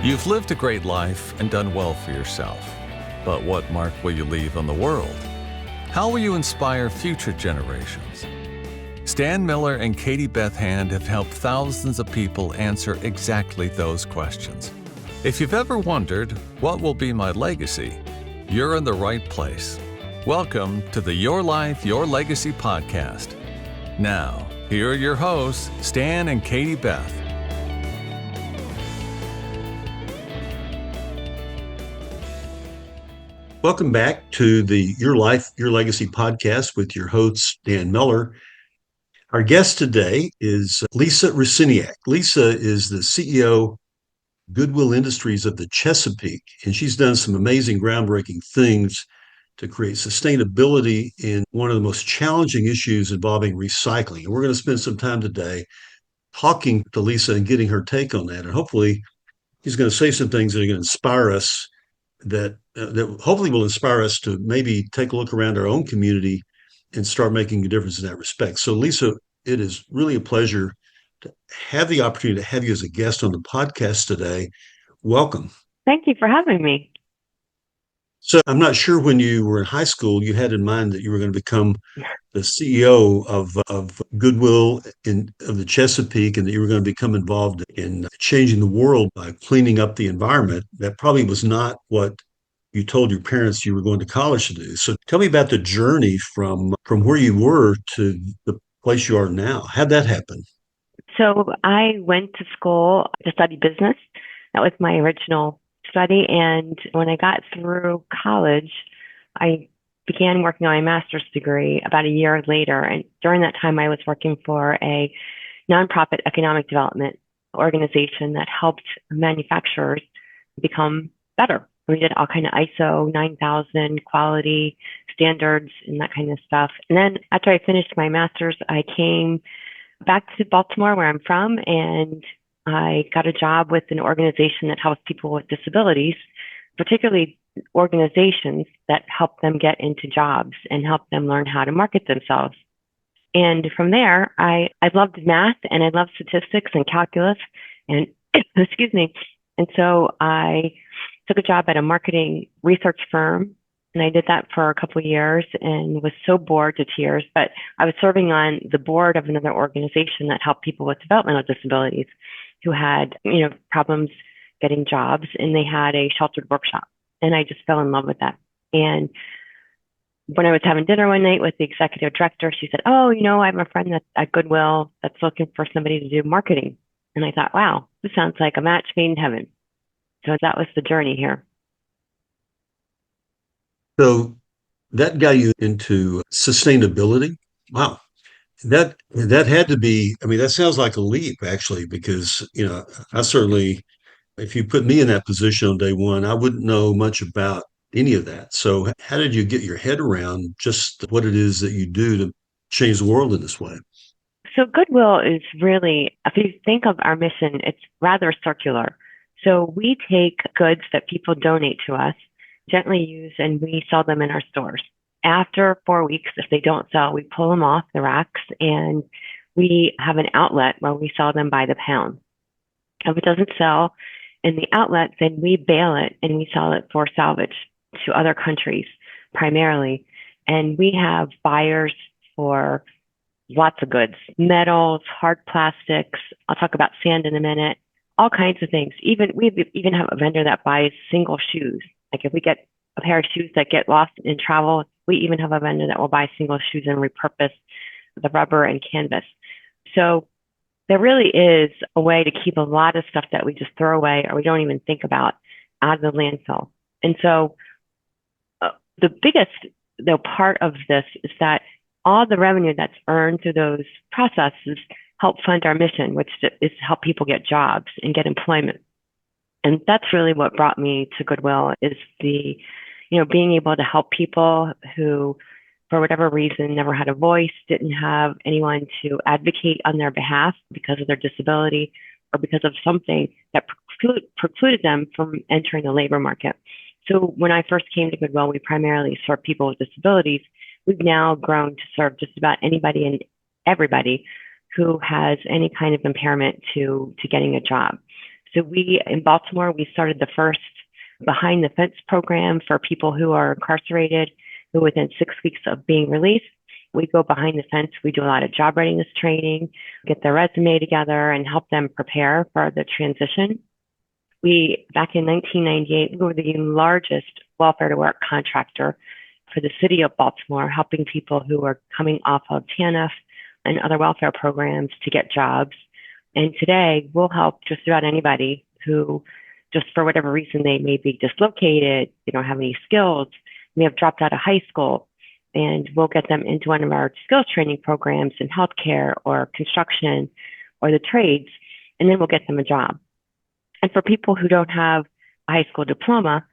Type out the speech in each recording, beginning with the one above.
You've lived a great life and done well for yourself. But what mark will you leave on the world? How will you inspire future generations? Stan Miller and Katie Beth Hand have helped thousands of people answer exactly those questions. If you've ever wondered, what will be my legacy? You're in the right place. Welcome to the Your Life, Your Legacy podcast. Now, here are your hosts, Stan and Katie Beth. Welcome back to the Your Life, Your Legacy podcast with your host, Dan Miller. Our guest today is Lisa Rusyniak. Lisa is the CEO Goodwill Industries of the Chesapeake, and she's done some amazing groundbreaking things to create sustainability in one of the most challenging issues involving recycling. And we're going to spend some time today talking to Lisa and getting her take on that. And hopefully she's going to say some things that are going to inspire us, that hopefully will inspire us to maybe take a look around our own community and start making a difference in that respect. So Lisa, it is really a pleasure to have the opportunity to have you as a guest on the podcast today. Welcome. Thank you for having me. So I'm not sure when you were in high school, you had in mind that you were going to become the CEO of Goodwill of the Chesapeake, and that you were going to become involved in changing the world by cleaning up the environment. That probably was not what you told your parents you were going to college to do. So tell me about the journey from where you were to the place you are now. How'd that happen? So I went to school to study business. That was my original study. And when I got through college, I began working on my master's degree about a year later. And during that time, I was working for a nonprofit economic development organization that helped manufacturers become better. We did all kind of ISO 9000 quality standards and that kind of stuff. And then after I finished my master's, I came back to Baltimore, where I'm from, and I got a job with an organization that helps people with disabilities, particularly organizations that help them get into jobs and help them learn how to market themselves. And from there, I loved math and I loved statistics and calculus and excuse me. And so I took a job at a marketing research firm, and I did that for a couple of years and was so bored to tears. But I was serving on the board of another organization that helped people with developmental disabilities who had, problems getting jobs, and they had a sheltered workshop. And I just fell in love with that. And when I was having dinner one night with the executive director, she said, "Oh, I have a friend that's at Goodwill that's looking for somebody to do marketing." And I thought, wow, this sounds like a match made in heaven. So that was the journey here. So that got you into sustainability. Wow. That had to be, that sounds like a leap actually, because, I certainly, if you put me in that position on day one, I wouldn't know much about any of that. So how did you get your head around just what it is that you do to change the world in this way? So Goodwill is really, if you think of our mission, it's rather circular. So we take goods that people donate to us, gently use, and we sell them in our stores. After 4 weeks, if they don't sell, we pull them off the racks, and we have an outlet where we sell them by the pound. If it doesn't sell in the outlet, then we bale it and we sell it for salvage to other countries primarily. And we have buyers for lots of goods, metals, hard plastics. I'll talk about sand in a minute, all kinds of things. We even have a vendor that buys single shoes. Like if we get a pair of shoes that get lost in travel, we even have a vendor that will buy single shoes and repurpose the rubber and canvas. So there really is a way to keep a lot of stuff that we just throw away or we don't even think about out of the landfill. And so the biggest part of this is that all the revenue that's earned through those processes help fund our mission, which is to help people get jobs and get employment. And that's really what brought me to Goodwill, is the, being able to help people who, for whatever reason, never had a voice, didn't have anyone to advocate on their behalf because of their disability or because of something that precluded them from entering the labor market. So when I first came to Goodwill, we primarily serve people with disabilities. We've now grown to serve just about anybody and everybody who has any kind of impairment to getting a job. So in Baltimore, we started the first behind the fence program for people who are incarcerated, who within 6 weeks of being released, we go behind the fence. We do a lot of job readiness training, get their resume together and help them prepare for the transition. Back in 1998, we were the largest welfare to work contractor for the city of Baltimore, helping people who were coming off of TANF and other welfare programs to get jobs. And today we'll help just about anybody who, just for whatever reason, they may be dislocated, they don't have any skills, may have dropped out of high school, and we'll get them into one of our skills training programs in healthcare or construction or the trades, and then we'll get them a job. And for people who don't have a high school diploma,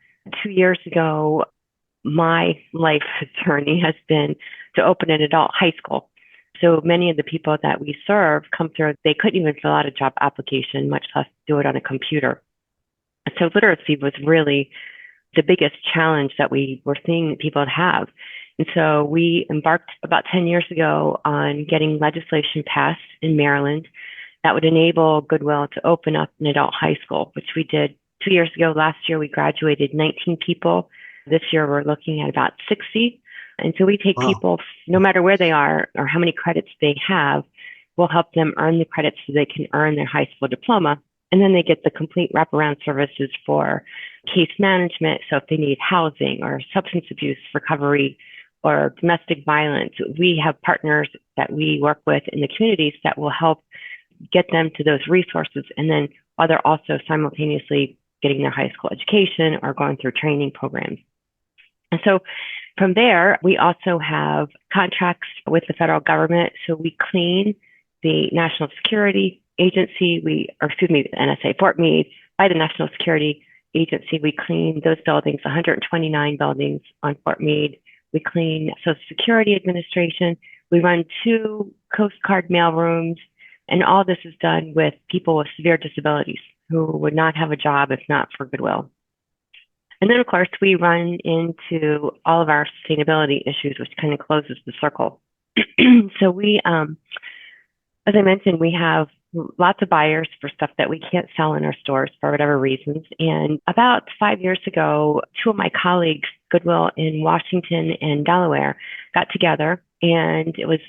2 years ago, my life journey has been to open an adult high school. So many of the people that we serve come through, they couldn't even fill out a job application, much less do it on a computer. And so literacy was really the biggest challenge that we were seeing people have. And so we embarked about 10 years ago on getting legislation passed in Maryland that would enable Goodwill to open up an adult high school, which we did 2 years ago. Last year, we graduated 19 people. This year, we're looking at about 60. And so we take people, no matter where they are or how many credits they have, we'll help them earn the credits so they can earn their high school diploma. And then they get the complete wraparound services for case management. So if they need housing or substance abuse recovery or domestic violence, we have partners that we work with in the communities that will help get them to those resources. And then while they're also simultaneously getting their high school education or going through training programs. And so from there, we also have contracts with the federal government. So we clean the National Security Agency, the NSA, Fort Meade, by the National Security Agency. We clean those buildings, 129 buildings on Fort Meade. We clean Social Security Administration. We run 2 Coast Guard mail rooms. And all this is done with people with severe disabilities who would not have a job if not for Goodwill. And then, of course, we run into all of our sustainability issues, which kind of closes the circle. So as I mentioned, we have lots of buyers for stuff that we can't sell in our stores for whatever reasons. And about 5 years ago, 2 of my colleagues, Goodwill in Washington and Delaware, got together, and it was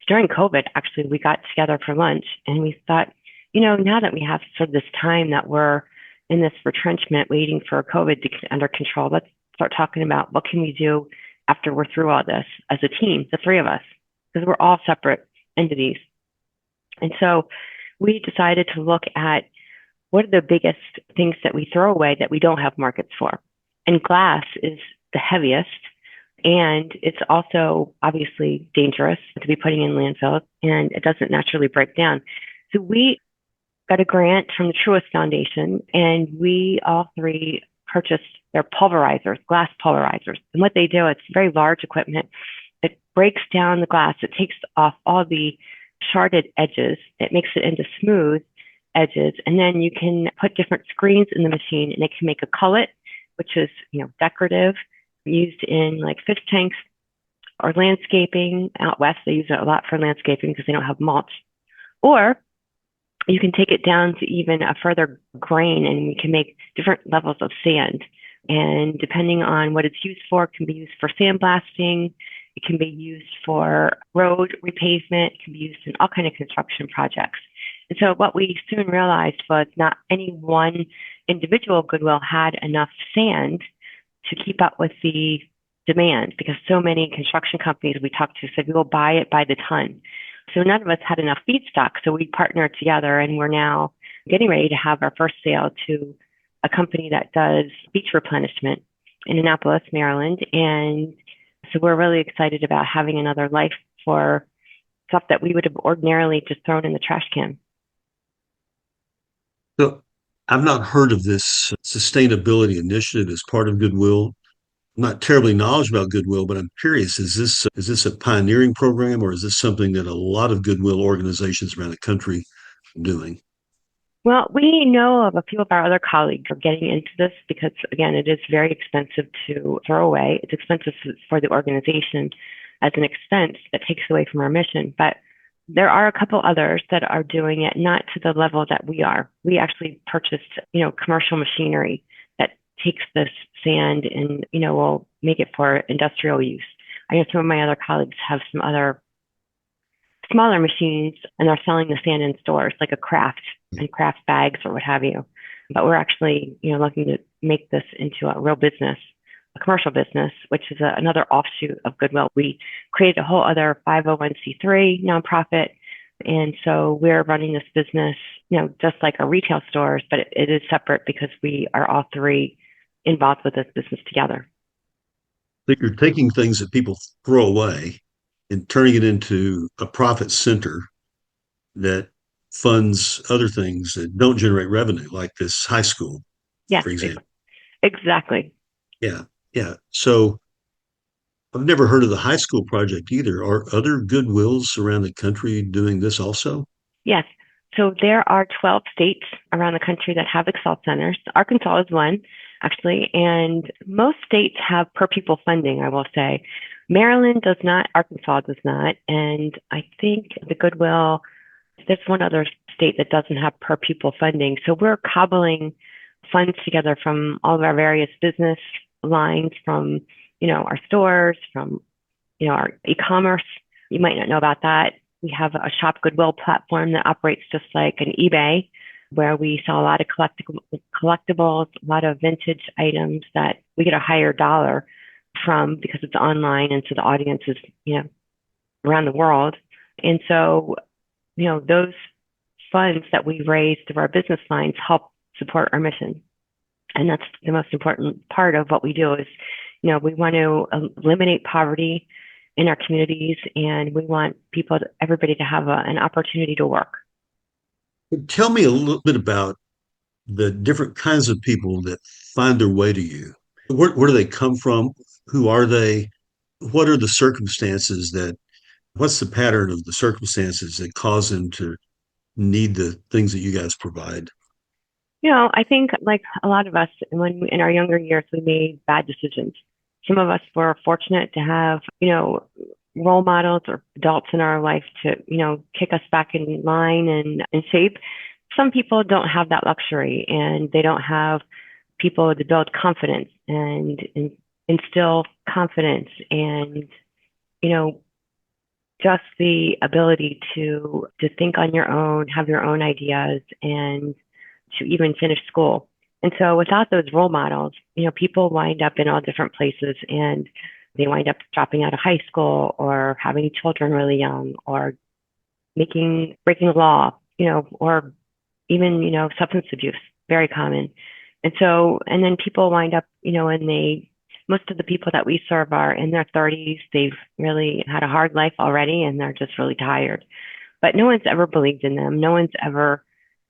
during COVID, actually. We got together for lunch, and we thought, now that we have sort of this time that we're in this retrenchment waiting for COVID to get under control, let's start talking about what can we do after we're through all this as a team, the 3 of us, because we're all separate entities. And so we decided to look at what are the biggest things that we throw away that we don't have markets for. And glass is the heaviest, and it's also obviously dangerous to be putting in landfills, and it doesn't naturally break down. So we got a grant from the Truist Foundation, and we all 3 purchased their pulverizers, glass pulverizers. And what they do, it's very large equipment. It breaks down the glass. It takes off all the sharded edges. It makes it into smooth edges. And then you can put different screens in the machine, and it can make a cullet, which is, decorative, used in like fish tanks or landscaping. Out west, they use it a lot for landscaping because they don't have mulch. Or you can take it down to even a further grain, and you can make different levels of sand. And depending on what it's used for, it can be used for sandblasting. It can be used for road repavement. It can be used in all kinds of construction projects. And so what we soon realized was not any one individual Goodwill had enough sand to keep up with the demand, because so many construction companies we talked to said, we will buy it by the ton. So none of us had enough feedstock. So we partnered together, and we're now getting ready to have our first sale to a company that does beach replenishment in Annapolis, Maryland. And so we're really excited about having another life for stuff that we would have ordinarily just thrown in the trash can. So I've not heard of this sustainability initiative as part of Goodwill. I'm not terribly knowledgeable about Goodwill, but I'm curious, is this a pioneering program, or is this something that a lot of Goodwill organizations around the country are doing? Well, we know of a few of our other colleagues are getting into this because, again, it is very expensive to throw away. It's expensive for the organization as an expense that takes away from our mission. But There are a couple others that are doing it, not to the level that we are. We actually purchased, commercial machinery that takes this sand and, will make it for industrial use. I know some of my other colleagues have some other smaller machines and are selling the sand in stores, like a craft and craft bags or what have you. But we're actually, looking to make this into a real business, a commercial business, which is another offshoot of Goodwill. We created a whole other 501c3 nonprofit. And so we're running this business, just like our retail stores, but it is separate because we are all three involved with this business together. You're taking things that people throw away and turning it into a profit center that funds other things that don't generate revenue, like this high school, Yes, for example. exactly. Yeah, yeah. So I've never heard of the high school project either. Are other Goodwills around the country doing this also? Yes. So there are 12 states around the country that have Excel centers. Arkansas is one, actually, and most states have per pupil funding, I will say. Maryland does not, Arkansas does not, and I think the Goodwill, there's one other state that doesn't have per pupil funding. So we're cobbling funds together from all of our various business lines, from, our stores, from, our e-commerce. You might not know about that. We have a Shop Goodwill platform that operates just like an eBay, where we sell a lot of collectibles, a lot of vintage items that we get a higher dollar from because it's online, and so the audience is, around the world. And so, those funds that we raise through our business lines help support our mission. And that's the most important part of what we do is, we want to eliminate poverty in our communities, and we want everybody to have an opportunity to work. Tell me a little bit about the different kinds of people that find their way to you. Where do they come from? Who are they? What are the circumstances what's the pattern of the circumstances that cause them to need the things that you guys provide? I think like a lot of us, in our younger years, we made bad decisions. Some of us were fortunate to have, role models or adults in our life to, kick us back in line and shape. Some people don't have that luxury, and they don't have people to build confidence and instill confidence and, just the ability to think on your own, have your own ideas, and to even finish school. And so without those role models, people wind up in all different places, and they wind up dropping out of high school or having children really young or breaking the law, or even, substance abuse, very common. And so, and then people wind up, and most of the people that we serve are in their 30s. They've really had a hard life already, and they're just really tired. But no one's ever believed in them. No one's ever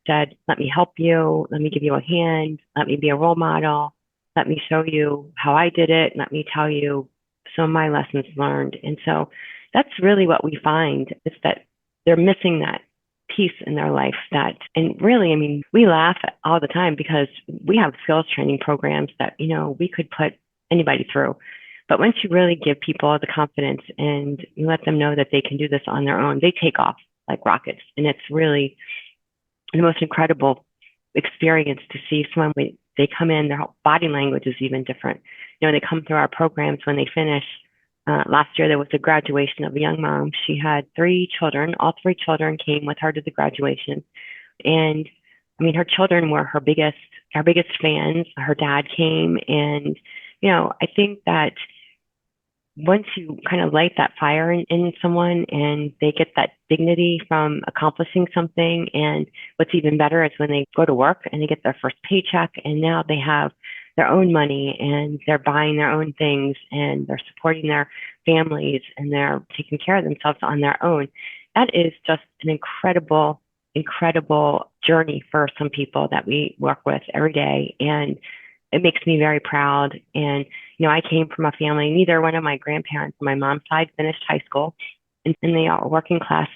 said, let me help you. Let me give you a hand. Let me be a role model. Let me show you how I did it. Let me tell you some of my lessons learned. And so that's really what we find, is that they're missing that piece in their life and really, I mean, we laugh all the time because we have skills training programs that, we could put anybody through. But once you really give people the confidence and you let them know that they can do this on their own, they take off like rockets. And it's really the most incredible experience to see someone, they come in, their body language is even different. They come through our programs when they finish. Last year, there was a graduation of a young mom. She had 3 children. All 3 children came with her to the graduation. And I mean, her children were her biggest fans. Her dad came, and, I think that once you kind of light that fire in someone and they get that dignity from accomplishing something, and what's even better is when they go to work and they get their first paycheck, and now they have their own money and they're buying their own things and they're supporting their families and they're taking care of themselves on their own. That is just an incredible journey for some people that we work with every day. And it makes me very proud. And, I came from a family, neither one of my grandparents on my mom's side finished high school, and they are working class,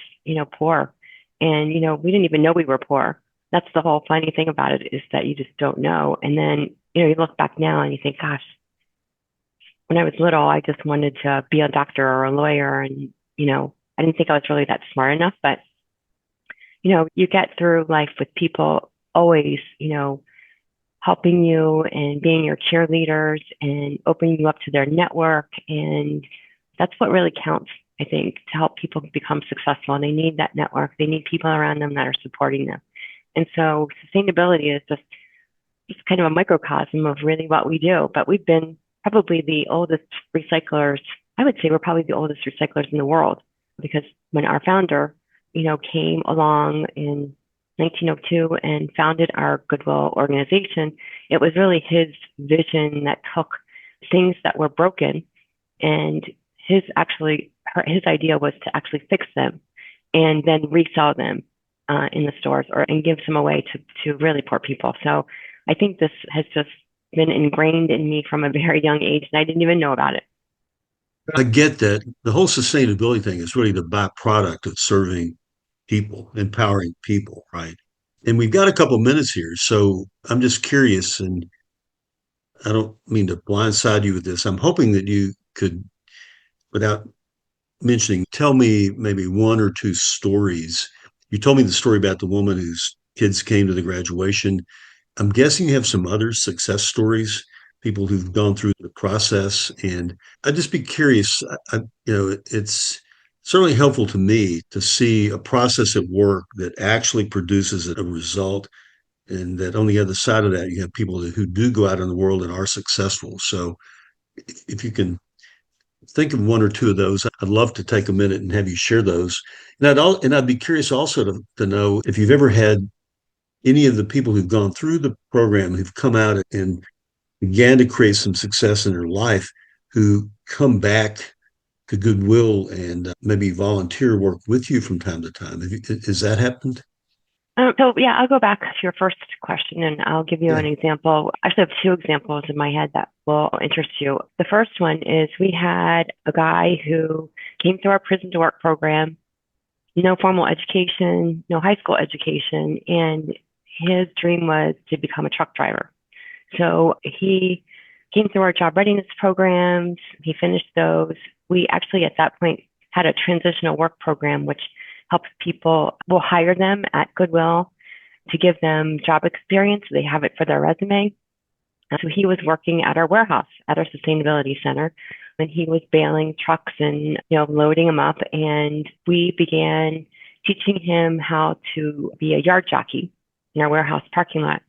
poor. And, we didn't even know we were poor. That's the whole funny thing about it, is that you just don't know. And then, you look back now and you think, gosh, when I was little, I just wanted to be a doctor or a lawyer and, I didn't think I was really that smart enough, but you get through life with people always, helping you and being your cheerleaders and opening you up to their network. And that's what really counts, I think, to help people become successful. And they need that network. They need people around them that are supporting them. And so sustainability is just kind of a microcosm of really what we do. But we've been probably the oldest recyclers. I would say we're probably the oldest recyclers in the world, because when our founder, came along in 1902 and founded our Goodwill organization, it was really his vision that took things that were broken, and his idea was to actually fix them and then resell them in the stores and give them away to really poor people. So I think this has just been ingrained in me from a very young age, and I didn't even know about it. I get that. The whole sustainability thing is really the byproduct of serving people, empowering people, right? And we've got a couple minutes here, so I'm just curious, and I don't mean to blindside you with this. I'm hoping that you could, without mentioning, tell me maybe one or two stories. You told me the story about the woman whose kids came to the graduation. I'm guessing you have some other success stories, people who've gone through the process. And I'd just be curious. It's certainly helpful to me to see a process at work that actually produces a result, and that on the other side of that, you have people who do go out in the world and are successful. So if you can think of one or two of those, I'd love to take a minute and have you share those. And I'd be curious also to know if you've ever had any of the people who've gone through the program who've come out and began to create some success in their life, who come back to Goodwill and maybe volunteer work with you from time to time. Has that happened? So yeah, I'll go back to your first question and I'll give you Yeah. an example. I actually have two examples in my head that will interest you. The first one is we had a guy who came through our prison to work program, no formal education, no high school education, and his dream was to become a truck driver. So he came through our job readiness programs. He finished those. We actually at that point had a transitional work program, which helps people. We'll hire them at Goodwill to give them job experience so they have it for their resume. And so he was working at our warehouse at our sustainability center, and he was bailing trucks and loading them up. And we began teaching him how to be a yard jockey in our warehouse parking lot.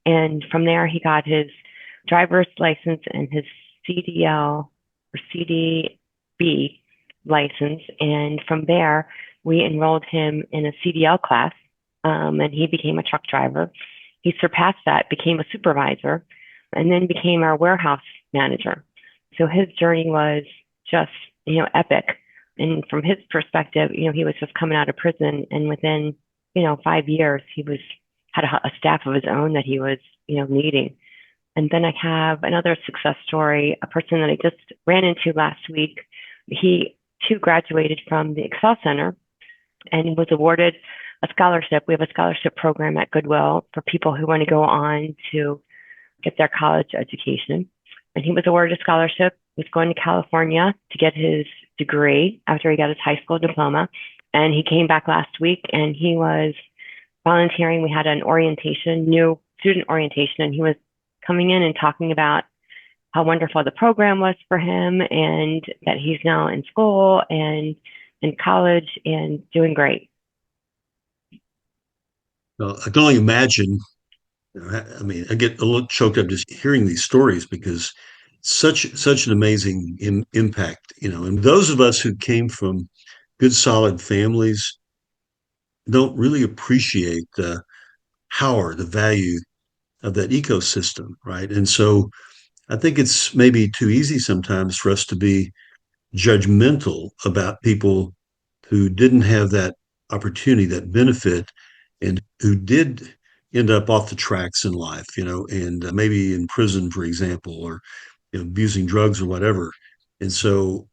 And from there, he got his driver's license and his CDL or CDB license. And from there, we enrolled him in a CDL class, and he became a truck driver. He surpassed that, became a supervisor, and then became our warehouse manager. So his journey was just, epic. And from his perspective, he was just coming out of prison, and within, 5 years, he had a staff of his own that he was, leading. And then I have another success story, a person that I just ran into last week. He too graduated from the Excel Center and was awarded a scholarship. We have a scholarship program at Goodwill for people who want to go on to get their college education. And he was awarded a scholarship. He was going to California to get his degree after he got his high school diploma. And he came back last week and he was volunteering. We had an orientation, new student orientation, and he was coming in and talking about how wonderful the program was for him and that he's now in school and in college and doing great. Well, I can only imagine. I mean, I get a little choked up just hearing these stories, because such an amazing impact, and those of us who came from good, solid families don't really appreciate the power, the value of that ecosystem, right? And so I think it's maybe too easy sometimes for us to be judgmental about people who didn't have that opportunity, that benefit, and who did end up off the tracks in life, and maybe in prison, for example, or abusing drugs or whatever. And so,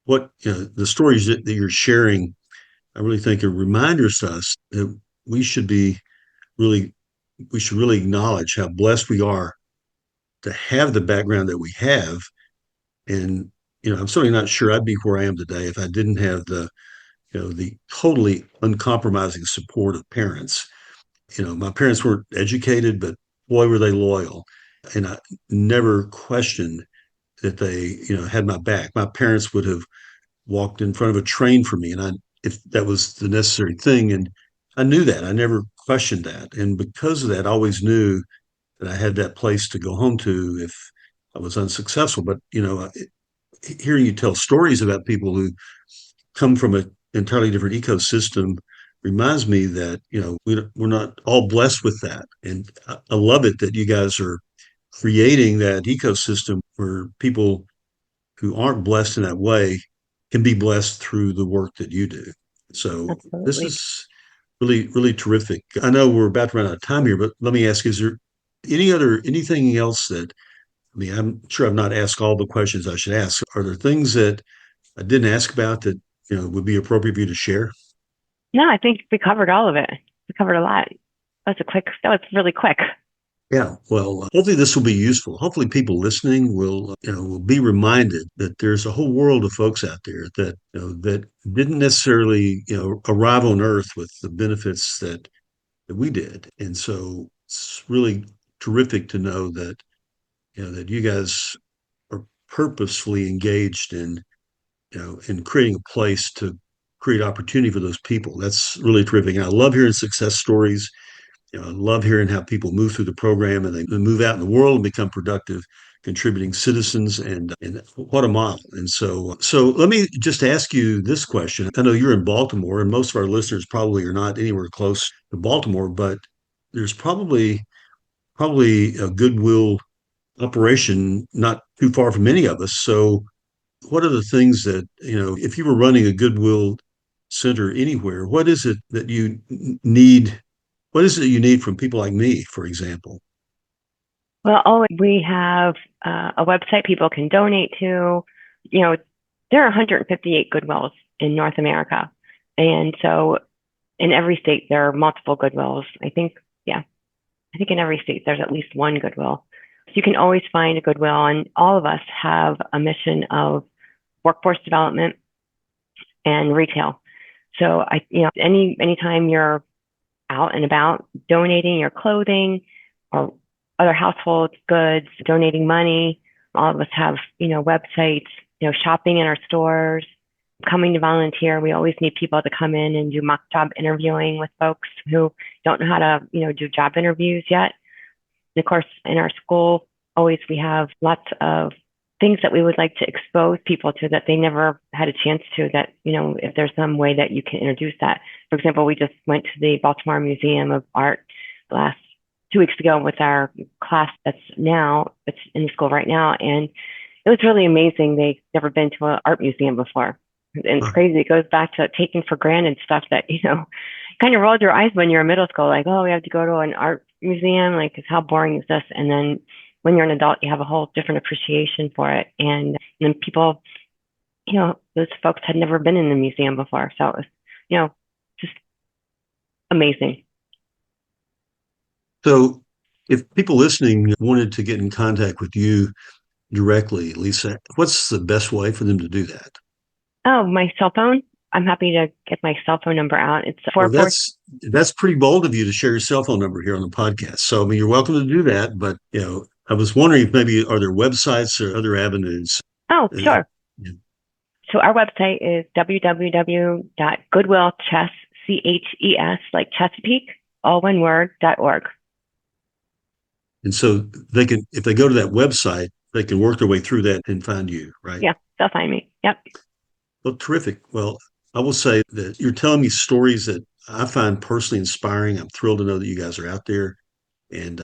the stories that you're sharing, I really think are reminders to us that we should be really, we should really acknowledge how blessed we are to have the background that we have. And I'm certainly not sure I'd be where I am today if I didn't have the the totally uncompromising support of parents. My parents weren't educated, but boy, were they loyal. And I never questioned that they, had my back. My parents would have walked in front of a train for me, and if that was the necessary thing. And I knew that. I never questioned that. And because of that, I always knew that I had that place to go home to if I was unsuccessful. But, hearing you tell stories about people who come from an entirely different ecosystem reminds me that, we're not all blessed with that. And I love it that you guys are creating that ecosystem where people who aren't blessed in that way can be blessed through the work that you do. So this Absolutely. is really, really terrific. I know we're about to run out of time here, but let me ask, is there anything else that, I'm sure I've not asked all the questions I should ask. Are there things that I didn't ask about that, would be appropriate for you to share? No, I think we covered all of it. We covered a lot. That was really quick. Yeah, well, hopefully this will be useful. Hopefully people listening will be reminded that there's a whole world of folks out there that, that didn't necessarily, arrive on earth with the benefits that we did. And so it's really terrific to know that, that you guys are purposefully engaged in creating a place to create opportunity for those people. That's really terrific. And I love hearing success stories. I love hearing how people move through the program and they move out in the world and become productive, contributing citizens. And what a model. And so let me just ask you this question. I know you're in Baltimore, and most of our listeners probably are not anywhere close to Baltimore, but there's probably a Goodwill operation not too far from any of us. So what are the things that, if you were running a Goodwill center anywhere, what is it that you need? What is it you need from people like me, for example? Well, we have a website people can donate to. There are 158 Goodwills in North America. And so in every state, there are multiple Goodwills. I think in every state, there's at least one Goodwill. So you can always find a Goodwill. And all of us have a mission of workforce development and retail. So anytime you're out and about donating your clothing or other household goods, donating money. All of us have, websites, shopping in our stores, coming to volunteer. We always need people to come in and do mock job interviewing with folks who don't know how to, do job interviews yet. And of course, in our school, always we have lots of things that we would like to expose people to that they never had a chance to, that, if there's some way that you can introduce that. For example, we just went to the Baltimore Museum of Art last 2 weeks ago with our class that's in the school right now. And it was really amazing. They've never been to an art museum before. And it's crazy. It goes back to taking for granted stuff that, kind of rolled your eyes when you're in middle school, like, oh, we have to go to an art museum. Like, how boring is this? And then when you're an adult, you have a whole different appreciation for it. And then people, those folks had never been in the museum before. So it was, just amazing. So if people listening wanted to get in contact with you directly, Lisa, what's the best way for them to do that? Oh, my cell phone. I'm happy to get my cell phone number out. It's Well, that's pretty bold of you to share your cell phone number here on the podcast. So, you're welcome to do that. But, I was wondering if maybe are there websites or other avenues? Oh, sure. Yeah. So our website is www.goodwillches, CHES, like Chesapeake, all one word, .org. And so if they go to that website, they can work their way through that and find you, right? Yeah, they'll find me. Yep. Well, terrific. Well, I will say that you're telling me stories that I find personally inspiring. I'm thrilled to know that you guys are out there, and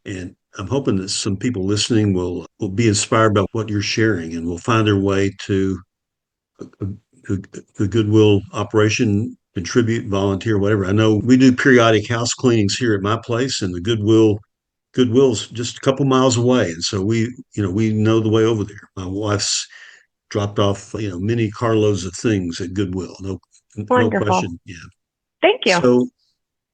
I'm hoping that some people listening will be inspired by what you're sharing and will find their way to the Goodwill operation, contribute, volunteer, whatever. I know we do periodic house cleanings here at my place, and the Goodwill's just a couple miles away, and so we know the way over there. My wife's dropped off many carloads of things at Goodwill. No Wonderful. question. Yeah. Thank you. So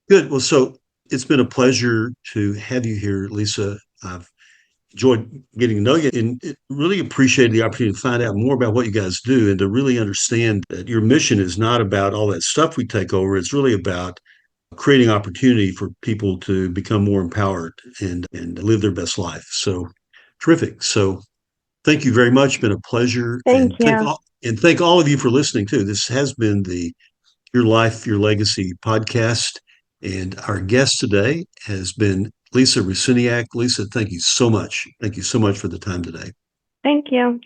good. Well, so it's been a pleasure to have you here, Lisa. I've enjoyed getting to know you and really appreciated the opportunity to find out more about what you guys do and to really understand that your mission is not about all that stuff we take over. It's really about creating opportunity for people to become more empowered and live their best life. So terrific. So thank you very much. It's been a pleasure. Thank you. And thank all of you for listening too. This has been the Your Life, Your Legacy podcast. And our guest today has been Lisa Rusyniak. Lisa, thank you so much. Thank you so much for the time today. Thank you.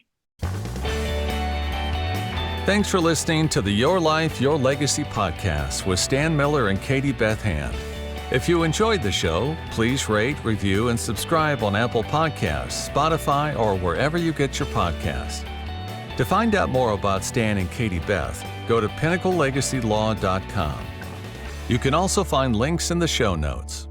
Thanks for listening to the Your Life, Your Legacy podcast with Stan Miller and Katie Beth Hand. If you enjoyed the show, please rate, review, and subscribe on Apple Podcasts, Spotify, or wherever you get your podcasts. To find out more about Stan and Katie Beth, go to pinnaclelegacylaw.com. You can also find links in the show notes.